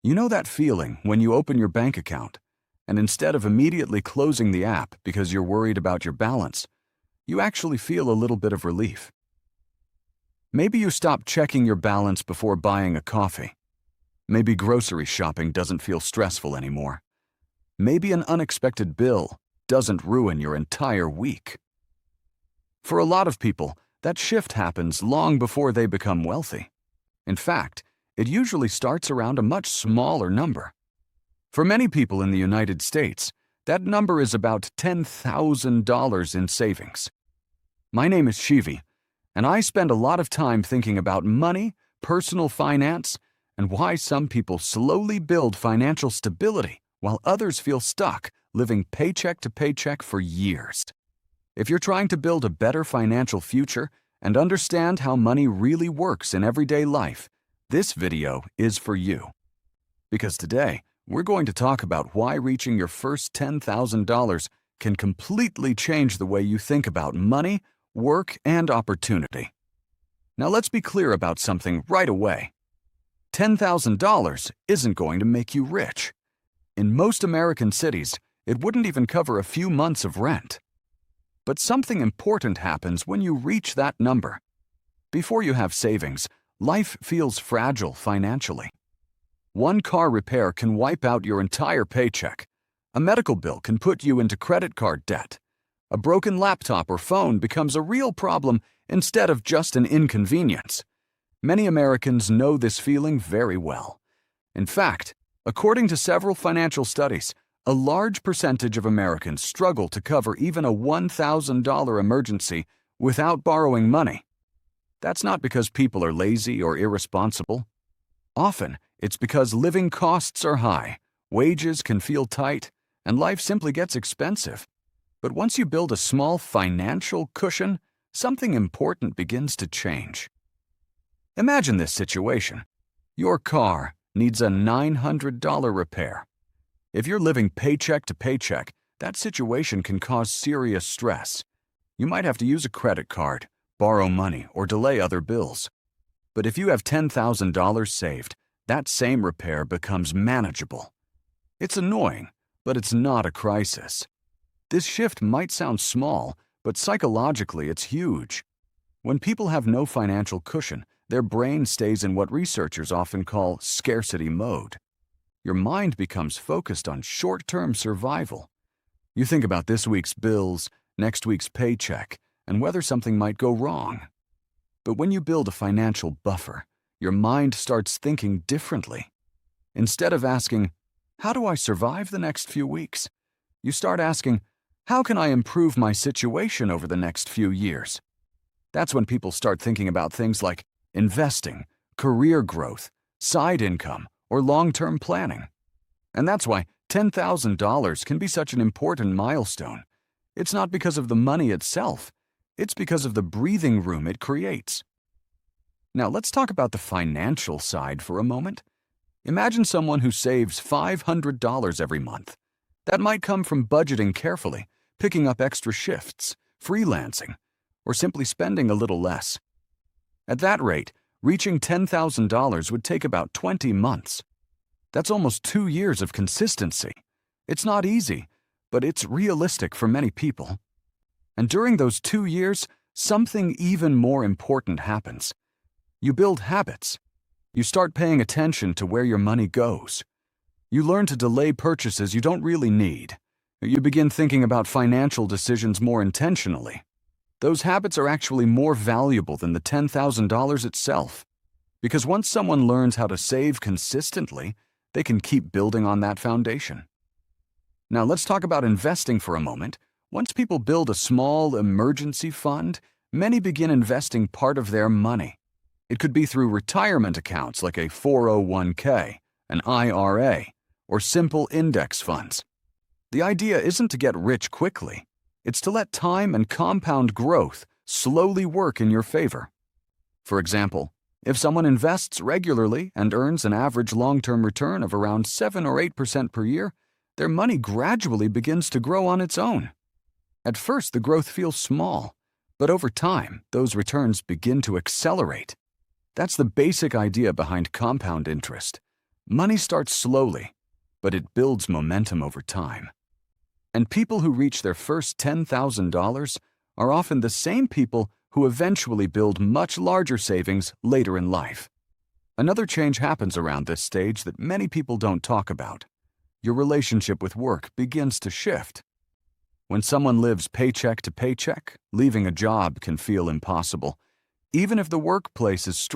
You know that feeling when you open your bank account, and instead of immediately closing the app because you're worried about your balance, you actually feel a little bit of relief. Maybe you stop checking your balance before buying a coffee. Maybe grocery shopping doesn't feel stressful anymore. Maybe an unexpected bill doesn't ruin your entire week. For a lot of people, that shift happens long before they become wealthy. In fact, it usually starts around a much smaller number. For many people in the United States, that number is about $10,000 in savings. My name is Shivi, and I spend a lot of time thinking about money, personal finance, and why some people slowly build financial stability while others feel stuck living paycheck to paycheck for years. If you're trying to build a better financial future and understand how money really works in everyday life, this video is for you. Because today, we're going to talk about why reaching your first $10,000 can completely change the way you think about money, work, and opportunity. Now let's be clear about something right away. $10,000 isn't going to make you rich. In most American cities, it wouldn't even cover a few months of rent. But something important happens when you reach that number. Before you have savings, life feels fragile financially. One car repair can wipe out your entire paycheck. A medical bill can put you into credit card debt. A broken laptop or phone becomes a real problem instead of just an inconvenience. Many Americans know this feeling very well. In fact, according to several financial studies, a large percentage of Americans struggle to cover even a $1,000 emergency without borrowing money. That's not because people are lazy or irresponsible. Often, it's because living costs are high, wages can feel tight, and life simply gets expensive. But once you build a small financial cushion, something important begins to change. Imagine this situation. Your car needs a $900 repair. If you're living paycheck to paycheck, that situation can cause serious stress. You might have to use a credit card, borrow money, or delay other bills. But if you have $10,000 saved, that same repair becomes manageable. It's annoying, but it's not a crisis. This shift might sound small, but psychologically it's huge. When people have no financial cushion, their brain stays in what researchers often call scarcity mode. Your mind becomes focused on short-term survival. You think about this week's bills, next week's paycheck, and whether something might go wrong. But when you build a financial buffer, your mind starts thinking differently. Instead of asking, "How do I survive the next few weeks?" you start asking, "How can I improve my situation over the next few years?" That's when people start thinking about things like investing, career growth, side income, or long-term planning. And that's why $10,000 can be such an important milestone. It's not because of the money itself. It's because of the breathing room it creates. Now let's talk about the financial side for a moment. Imagine someone who saves $500 every month. That might come from budgeting carefully, picking up extra shifts, freelancing, or simply spending a little less. At that rate, reaching $10,000 would take about 20 months. That's almost 2 years of consistency. It's not easy, but it's realistic for many people. And during those 2 years, something even more important happens. You build habits. You start paying attention to where your money goes. You learn to delay purchases you don't really need. You begin thinking about financial decisions more intentionally. Those habits are actually more valuable than the $10,000 itself. Because once someone learns how to save consistently, they can keep building on that foundation. Now let's talk about investing for a moment. Once people build a small emergency fund, many begin investing part of their money. It could be through retirement accounts like a 401k, an IRA, or simple index funds. The idea isn't to get rich quickly. It's to let time and compound growth slowly work in your favor. For example, if someone invests regularly and earns an average long-term return of around 7 or 8% per year, their money gradually begins to grow on its own. At first, the growth feels small, but over time, those returns begin to accelerate. That's the basic idea behind compound interest. Money starts slowly, but it builds momentum over time. And people who reach their first $10,000 are often the same people who eventually build much larger savings later in life. Another change happens around this stage that many people don't talk about. Your relationship with work begins to shift. When someone lives paycheck to paycheck, leaving a job can feel impossible, even if the workplace is stressful.